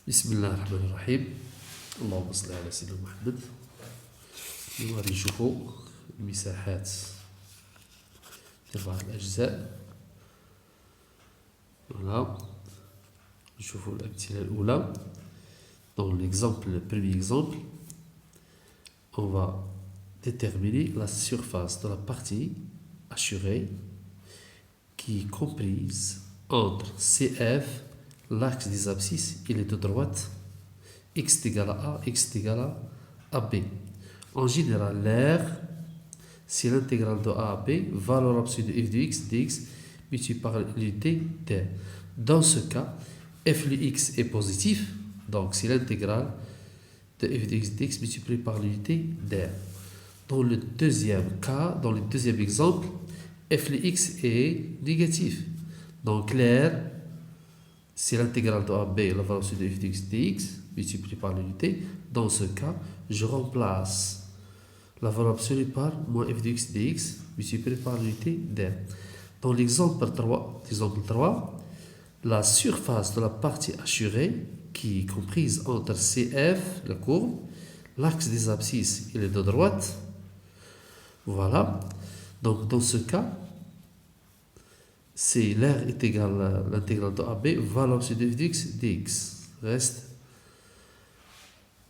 بسم الله الرحمن الرحيم. اللهم صل على سيدنا محمد. نوري نشوفوا المساحات ديال بعض الأجزاء. فوالا نشوفوا الأمثلة الأولى. Dans l'exemple, le premier exemple, on va déterminer la surface de la partie assurée qui est comprise entre CF, l'axe des abscisses et les deux droites, x égale à A, x égale à AB. En général, l'air, c'est l'intégrale de A à B, valeur absolue de f de x dx multiplié par l'unité d. Dans ce cas, f de x est positif, donc c'est l'intégrale de f de x dx multiplié par l'unité d. Dans le deuxième cas, dans le deuxième exemple, f de x est négatif. Donc l'air, c'est l'intégrale de AB, la valeur absolue de f de x dx multiplié par l'unité. Dans ce cas, je remplace la valeur absolue par moins f de x dx multiplié par l'unité d. Dans l'exemple 3, la surface de la partie assurée qui est comprise entre CF, la courbe, l'axe des abscisses et les deux droites. Voilà. Donc dans ce cas, c'est l'air est égal à l'intégrale de AB, valeur absolue de f de x dx. Reste.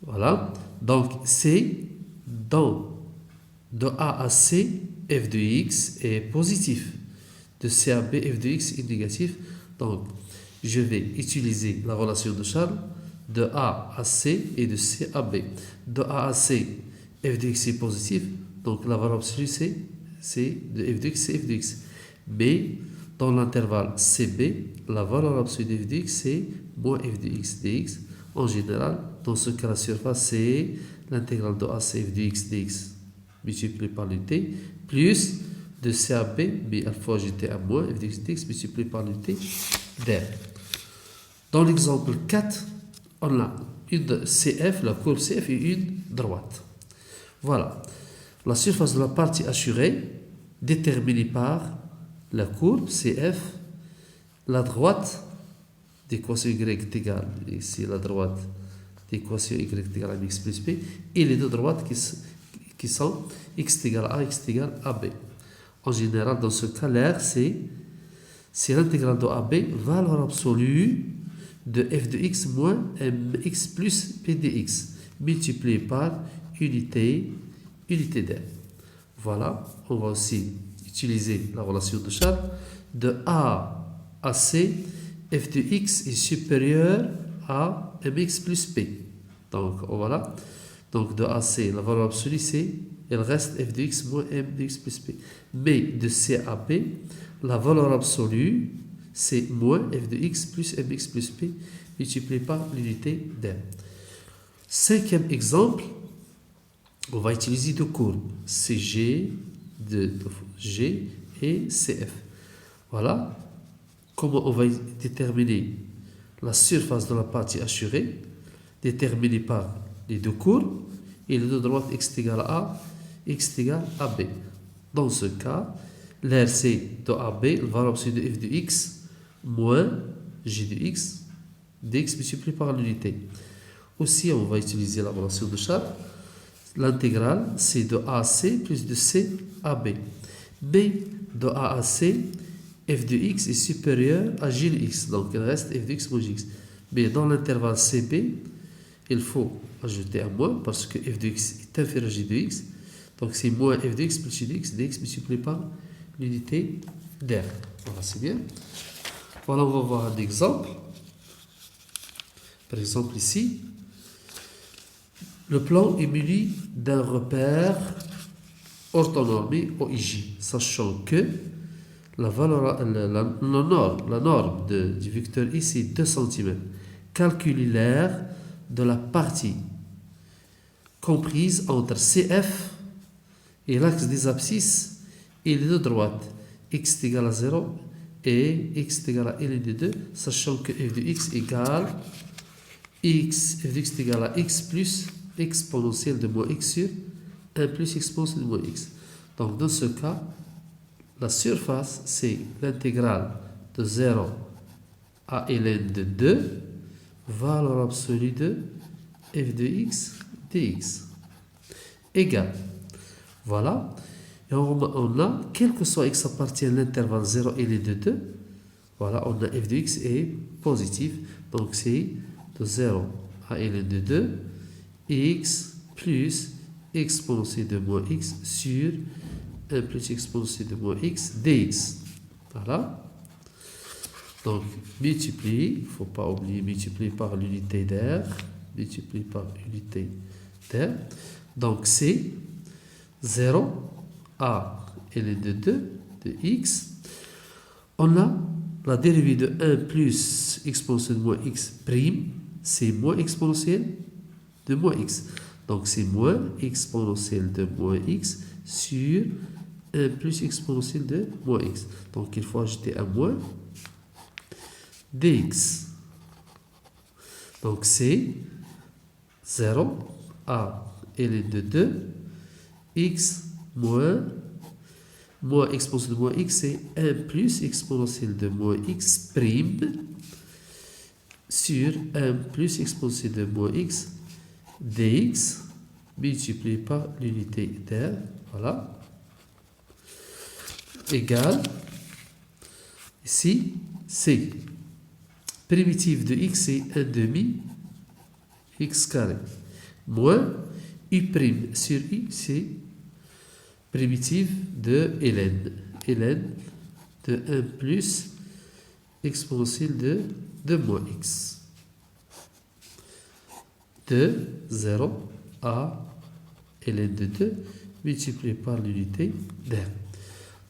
Voilà. Donc c'est dans de A à C, f de x est positif. De C à B, f de x est négatif. Donc, je vais utiliser la relation de Charles de A à C et de C à B. De A à C, f de x est positif. Donc, la valeur absolue, c'est de f de x, c'est f de x. B, dans l'intervalle CB, la valeur absolue de f de x, c'est moins f de x dx. En général, dans ce cas, la surface, c'est l'intégrale de AC f de x dx multiplié par l'unité, plus de C à B, B alpha ajouté à moins f de x dx multiplié par l'unité d. Dans l'exemple 4, on a une CF, la courbe CF et une droite. Voilà. La surface de la partie assurée déterminée par la courbe CF, la droite d'équation y est égale, ici la droite d'équation y est égale à mx plus b, et les deux droites qui sont x égale à a, x égale à b. En général, dans ce cas, l'air, c'est l'intégrale de AB, valeur absolue de f de x moins mx plus p dx, multiplié par unité d. Voilà, on va aussi utiliser la relation de Charles. De A à C, f de x est supérieur à mx plus p. Donc, voilà. Donc, de A à C, la valeur absolue, c'est il reste f de x moins m de x plus p. Mais de C à B, la valeur absolue, c'est moins f de x plus mx plus p multiplié par l'unité d. Cinquième exemple, on va utiliser deux courbes, CG de G et CF. Voilà comment on va déterminer la surface de la partie assurée, déterminée par les deux courbes, et les deux droites x égale à A, x égale à B. Dans ce cas, l'air c'est de AB, la valeur absolue de f de x moins g de x dx multiplié par l'unité. Aussi, on va utiliser la relation de Charles. L'intégrale, c'est de A à C plus de C à B. Mais de A à C, f de x est supérieur à g de x. Donc, il reste f de x moins gx. Mais dans l'intervalle CB, il faut ajouter un moins parce que f de x est inférieur à g de x. Donc, c'est moins f de x plus g de x dx multiplié par l'unité d'air. Voilà, c'est bien. Voilà, on va voir un exemple. Par exemple, ici, le plan est muni d'un repère orthonormé OIJ, sachant que la norme du vecteur I, c'est 2 cm. Calculez l'aire de la partie comprise entre CF et l'axe des abscisses et les deux droites, x égale à 0 et x égale à L de 2, sachant que f de x égale f de x égale à x plus exponentielle de moins x sur 1 plus exponentielle de moins x. Donc dans ce cas, la surface, c'est l'intégrale de 0 à ln de 2 valeur absolue de f de x dx égale. Voilà. Et on a, quel que soit x appartient à l'intervalle 0 et de 2, voilà, on a f de x est positif. Donc c'est de 0 à ln de 2, x plus exponentielle de moins x sur 1 plus exponentielle de moins x dx. Voilà. Donc, multiplie, il ne faut pas oublier, multiplier par l'unité d'air. Multiplier par l'unité d'air. Donc, c'est 0 à ln de 2 de x. On a la dérivée de 1 plus exponentielle de moins x prime, c'est moins exponentielle de moins x. Donc, c'est moins exponentielle de moins x sur 1 plus exponentielle de moins x. Donc, il faut ajouter un moins dx. Donc, c'est 0 à ln de 2 x moins exponentielle de moins x, c'est 1 plus exponentielle de moins x prime sur 1 plus exponentielle de moins x dx multiplié par l'unité d'air. Voilà. Égale. Ici, c'est primitive de x, c'est 1 demi x carré. Moins u prime sur u, c'est primitive de ln. ln de 1 plus exponentielle de moins x. De 0 à ln de 2 multiplié par l'unité d'air.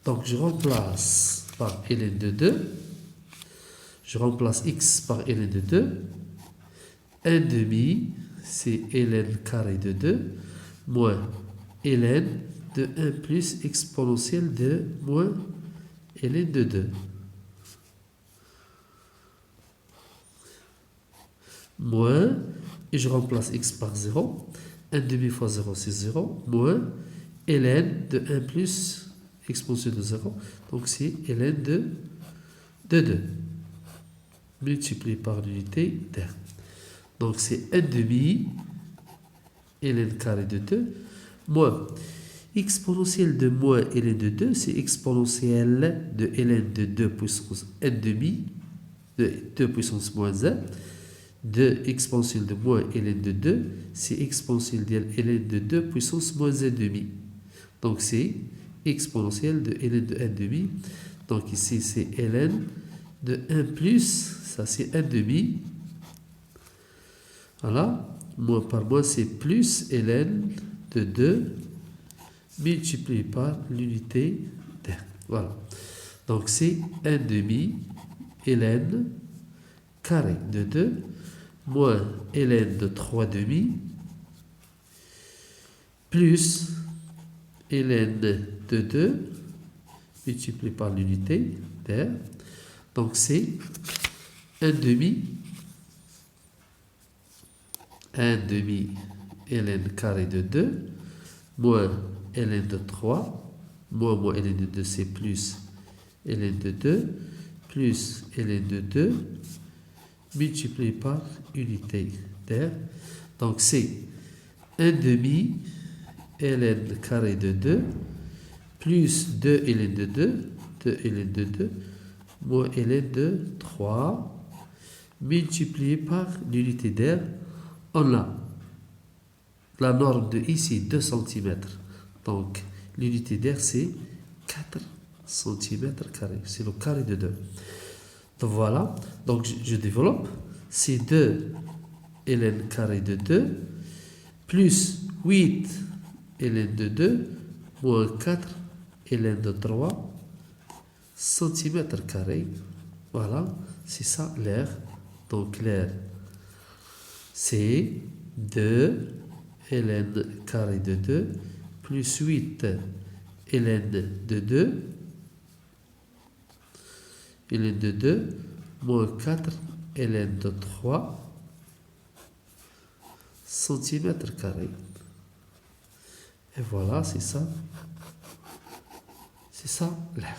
Donc je remplace par ln de 2. Je remplace x par ln de 2. 1 demi, c'est ln carré de 2, moins ln de 1 plus exponentielle de moins ln de 2. Moins, et je remplace x par 0. 1 demi fois 0, c'est 0. Moins ln de 1 plus exponentielle de 0. Donc c'est ln de 2. Multiplié par l'unité d'air. Donc c'est 1 demi ln carré de 2 moins exponentielle de moins ln de 2, c'est exponentielle de ln de 2 puissance 1 demi de 2 puissance moins 1. De exponentielle de moins ln de 2, c'est exponentielle de ln de 2 puissance moins 1 demi. Donc c'est exponentielle de ln de 1 demi. Donc ici c'est ln de 1 plus, ça c'est 1 demi. Voilà. Moins par moins, c'est plus ln de 2 multiplié par l'unité d'air. Voilà. Donc, c'est 1 demi ln carré de 2 moins ln de 3 demi plus ln de 2 multiplié par l'unité d'air. Donc, c'est 1 demi ln carré de 2 moins ln de 3 moins ln de 2 c'est plus ln de 2 plus ln de 2 multiplié par unité d'air. Donc c'est 1 demi ln carré de 2 plus 2 ln de 2 ln de 2 moins ln de 3 multiplié par l'unité d'air. On a la norme de ici 2 cm. Donc, l'unité d'air, c'est 4 cm carré. C'est le carré de 2. Donc, voilà. Donc, je développe. C'est 2 ln carré de 2 plus 8 ln de 2 moins 4 ln de 3 cm carré. Voilà. C'est ça l'air. Donc, l'air, c'est 2 ln carré de 2 plus 8 ln de 2 ln de 2 moins 4 ln de 3 cm carré. Et voilà, c'est ça l'air.